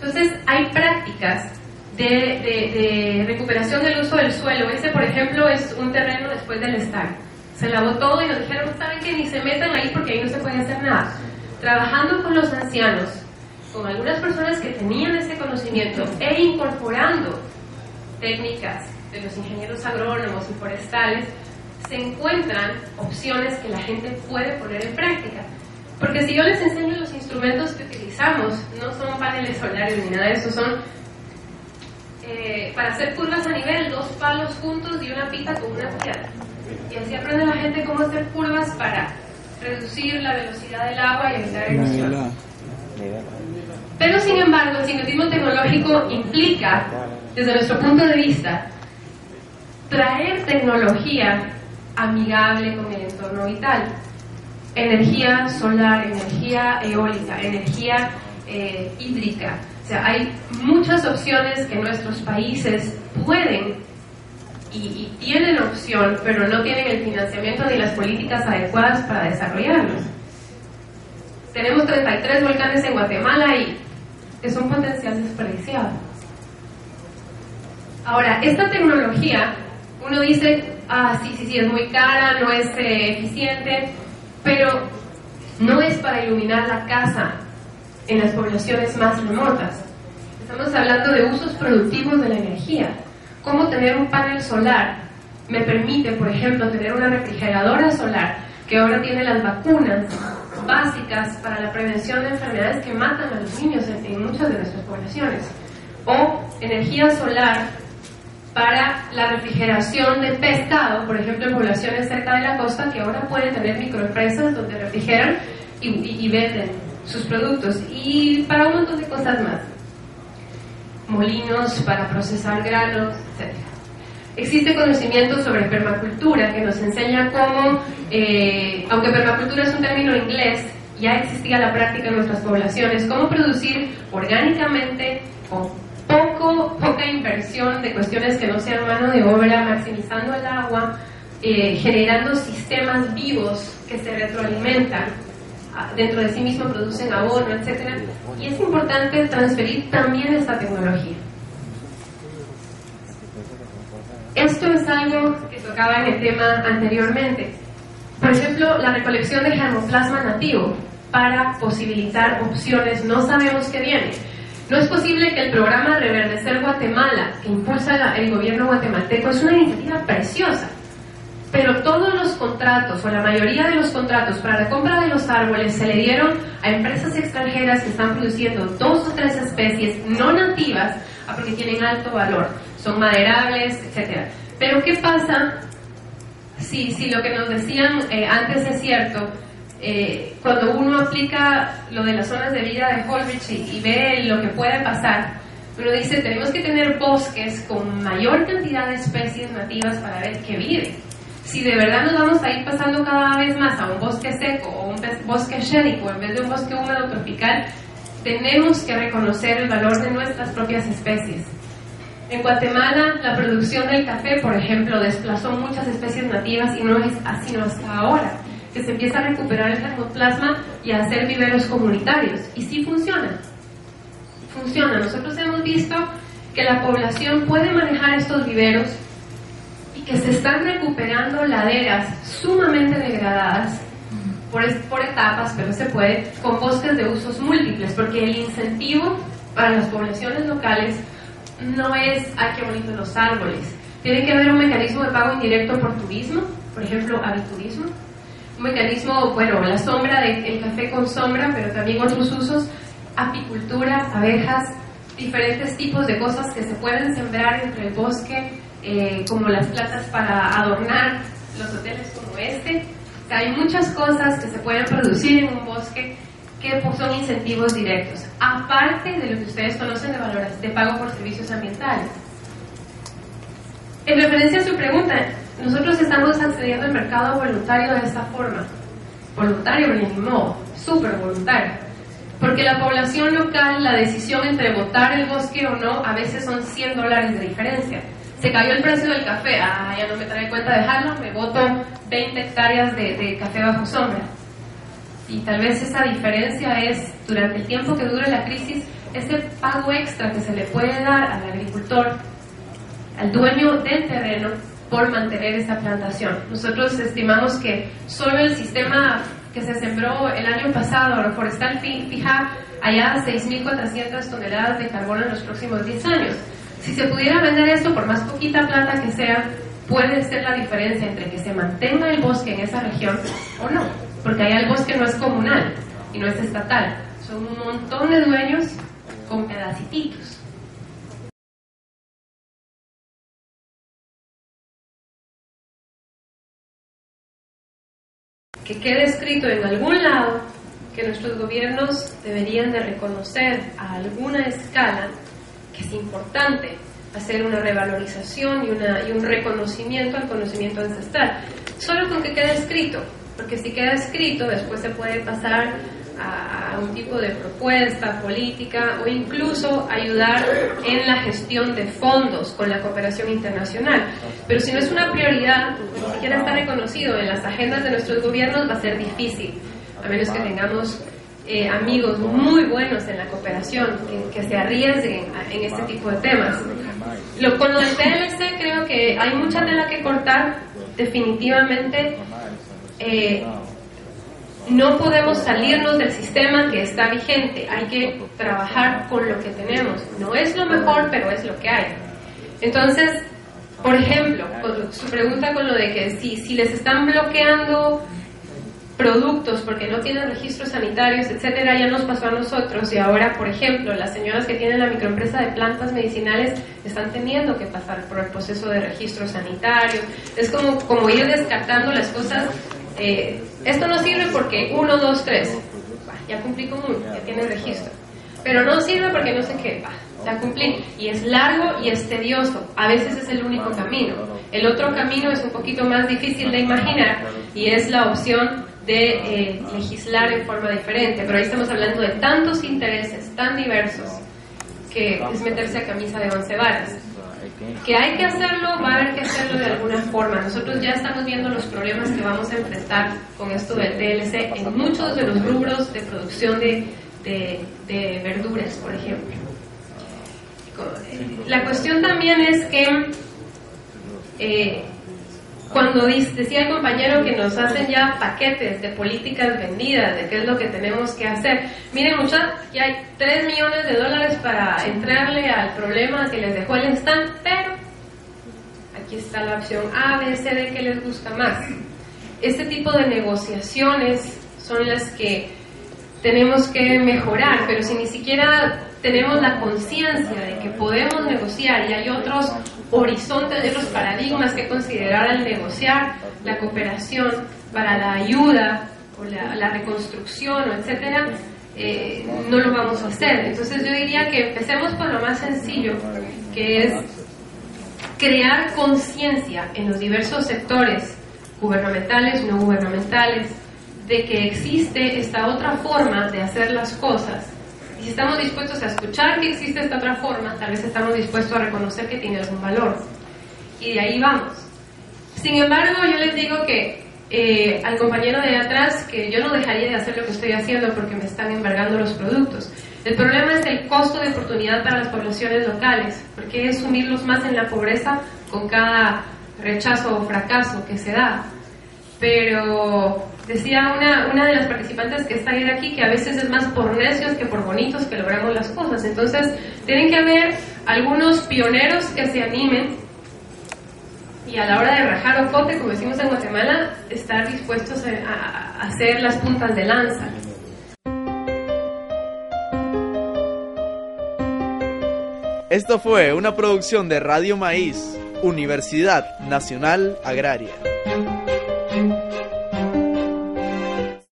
Entonces hay prácticas de recuperación del uso del suelo. Ese, por ejemplo, es un terreno después del estadio. Se lavó todo y nos dijeron, ¿saben qué? Ni se metan ahí porque ahí no se puede hacer nada. Trabajando con los ancianos, con algunas personas que tenían ese conocimiento e incorporando técnicas de los ingenieros agrónomos y forestales, se encuentran opciones que la gente puede poner en práctica. Porque si yo les enseño los instrumentos que utilizamos, no son paneles solares ni nada de eso, son para hacer curvas a nivel, 2 palos juntos y una pita con una piedra. Y así aprende la gente cómo hacer curvas para reducir la velocidad del agua y evitar erosión. Pero sin embargo, el sincretismo tecnológico implica, desde nuestro punto de vista, traer tecnología amigable con el entorno vital. Energía solar, energía eólica, energía hídrica. O sea, hay muchas opciones que nuestros países pueden y tienen opción, pero no tienen el financiamiento ni las políticas adecuadas para desarrollarlos. Tenemos 33 volcanes en Guatemala y es un potencial desperdiciado. Ahora, esta tecnología, uno dice, sí, es muy cara, no es eficiente, pero no es para iluminar la casa en las poblaciones más remotas. Estamos hablando de usos productivos de la energía. Cómo tener un panel solar me permite, por ejemplo, tener una refrigeradora solar que ahora tiene las vacunas básicas para la prevención de enfermedades que matan a los niños en muchas de nuestras poblaciones. O energía solar para la refrigeración de pescado, por ejemplo, en poblaciones cerca de la costa que ahora pueden tener microempresas donde refrigeran y venden sus productos, y para un montón de cosas más. Molinos para procesar granos, etc. Existe conocimiento sobre permacultura que nos enseña cómo, aunque permacultura es un término inglés, ya existía la práctica en nuestras poblaciones, cómo producir orgánicamente con poca inversión de cuestiones que no sean mano de obra, maximizando el agua, generando sistemas vivos que se retroalimentan, dentro de sí mismo producen abono, etc. Y es importante transferir también esta tecnología. Esto es algo que tocaba en el tema anteriormente. Por ejemplo, la recolección de germoplasma nativo para posibilitar opciones. No sabemos qué viene. No es posible que el programa Reverdecer Guatemala, que impulsa el gobierno guatemalteco, es una iniciativa preciosa, pero todos los contratos, o la mayoría de los contratos para la compra de los árboles, se le dieron a empresas extranjeras que están produciendo 2 o 3 especies no nativas, porque tienen alto valor, son maderables, etc. Pero ¿qué pasa si lo que nos decían antes es cierto? Cuando uno aplica lo de las zonas de vida de Holrich y ve lo que puede pasar, uno dice, tenemos que tener bosques con mayor cantidad de especies nativas para ver qué vive. Si de verdad nos vamos a ir pasando cada vez más a un bosque seco o un bosque xérico en vez de un bosque húmedo tropical, tenemos que reconocer el valor de nuestras propias especies. En Guatemala, la producción del café, por ejemplo, desplazó muchas especies nativas y no es así sino hasta ahora que se empieza a recuperar el germoplasma y a hacer viveros comunitarios. Y sí funciona. Funciona. Nosotros hemos visto que la población puede manejar estos viveros y que se están recuperando laderas sumamente degradadas por etapas, pero se puede, con bosques de usos múltiples, porque el incentivo para las poblaciones locales no es, ¡ay, qué bonitos los árboles! Tiene que haber un mecanismo de pago indirecto por turismo, por ejemplo, aviturismo. Un mecanismo, bueno, la sombra, el café con sombra, pero también otros usos, apicultura, abejas, diferentes tipos de cosas que se pueden sembrar entre el bosque, como las plantas para adornar los hoteles como este. O sea, hay muchas cosas que se pueden producir en un bosque que son incentivos directos, aparte de lo que ustedes conocen de valores de pago por servicios ambientales. En referencia a su pregunta, nosotros estamos accediendo al mercado voluntario de esta forma. Voluntario, pero ni modo, súper voluntario. Porque la población local, la decisión entre botar el bosque o no, a veces son $100 de diferencia. Se cayó el precio del café, ya no me trae cuenta dejarlo, me boto 20 hectáreas de café bajo sombra. Y tal vez esa diferencia es, durante el tiempo que dure la crisis, ese pago extra que se le puede dar al agricultor, al dueño del terreno, por mantener esa plantación. Nosotros estimamos que solo el sistema que se sembró el año pasado, agroforestal, fija allá 6.400 toneladas de carbono en los próximos 10 años. Si se pudiera vender eso por más poquita plata que sea, puede ser la diferencia entre que se mantenga el bosque en esa región o no, porque allá el bosque no es comunal y no es estatal, son un montón de dueños con pedacitos. Que quede escrito en algún lado que nuestros gobiernos deberían de reconocer a alguna escala que es importante hacer una revalorización y un reconocimiento al conocimiento ancestral. Solo con que quede escrito, porque si queda escrito después se puede pasar a un tipo de propuesta política o incluso ayudar en la gestión de fondos con la cooperación internacional. Pero si no es una prioridad, ni siquiera está reconocido en las agendas de nuestros gobiernos, va a ser difícil, a menos que tengamos amigos muy buenos en la cooperación que se arriesguen en este tipo de temas. Con lo del TLC creo que hay mucha tela que cortar, definitivamente. No podemos salirnos del sistema que está vigente, hay que trabajar con lo que tenemos. No es lo mejor, pero es lo que hay. Entonces, por ejemplo, su pregunta con lo de que si les están bloqueando productos porque no tienen registros sanitarios, etcétera, ya nos pasó a nosotros y ahora, por ejemplo, las señoras que tienen la microempresa de plantas medicinales están teniendo que pasar por el proceso de registros sanitarios. Es como ir descartando las cosas. Esto no sirve porque 1, 2, 3, ya cumplí con uno, ya tiene registro, pero no sirve porque no sé qué, ya cumplí, y es largo y es tedioso, a veces es el único camino. El otro camino es un poquito más difícil de imaginar y es la opción de legislar en forma diferente, pero ahí estamos hablando de tantos intereses tan diversos que es meterse a camisa de 11 varas. Que hay que hacerlo, va a haber que hacerlo de alguna forma. Nosotros ya estamos viendo los problemas que vamos a enfrentar con esto del TLC en muchos de los rubros de producción de verduras, por ejemplo. La cuestión también es que cuando decía el compañero que nos hacen ya paquetes de políticas vendidas, de qué es lo que tenemos que hacer. Miren, muchachos, ya hay $3 millones para entrarle al problema que les dejó el stand, pero aquí está la opción A, B, C, D, que les gusta más. Este tipo de negociaciones son las que tenemos que mejorar, pero si ni siquiera tenemos la conciencia de que podemos negociar y hay otros horizontes, de otros paradigmas que considerar al negociar la cooperación para la ayuda o la reconstrucción, etcétera, no lo vamos a hacer. Entonces yo diría que empecemos por lo más sencillo, que es crear conciencia en los diversos sectores gubernamentales, no gubernamentales, de que existe esta otra forma de hacer las cosas. Y si estamos dispuestos a escuchar que existe esta otra forma, tal vez estamos dispuestos a reconocer que tiene algún valor. Y de ahí vamos. Sin embargo, yo les digo que al compañero de atrás, que yo no dejaría de hacer lo que estoy haciendo porque me están embargando los productos. El problema es el costo de oportunidad para las poblaciones locales, porque es sumirlos más en la pobreza con cada rechazo o fracaso que se da. Pero decía una de las participantes que está ayer aquí que a veces es más por necios que por bonitos que logramos las cosas. Entonces tienen que haber algunos pioneros que se animen y a la hora de rajar ocote, como decimos en Guatemala, estar dispuestos a hacer las puntas de lanza. Esto fue una producción de Radio Maíz, Universidad Nacional Agraria.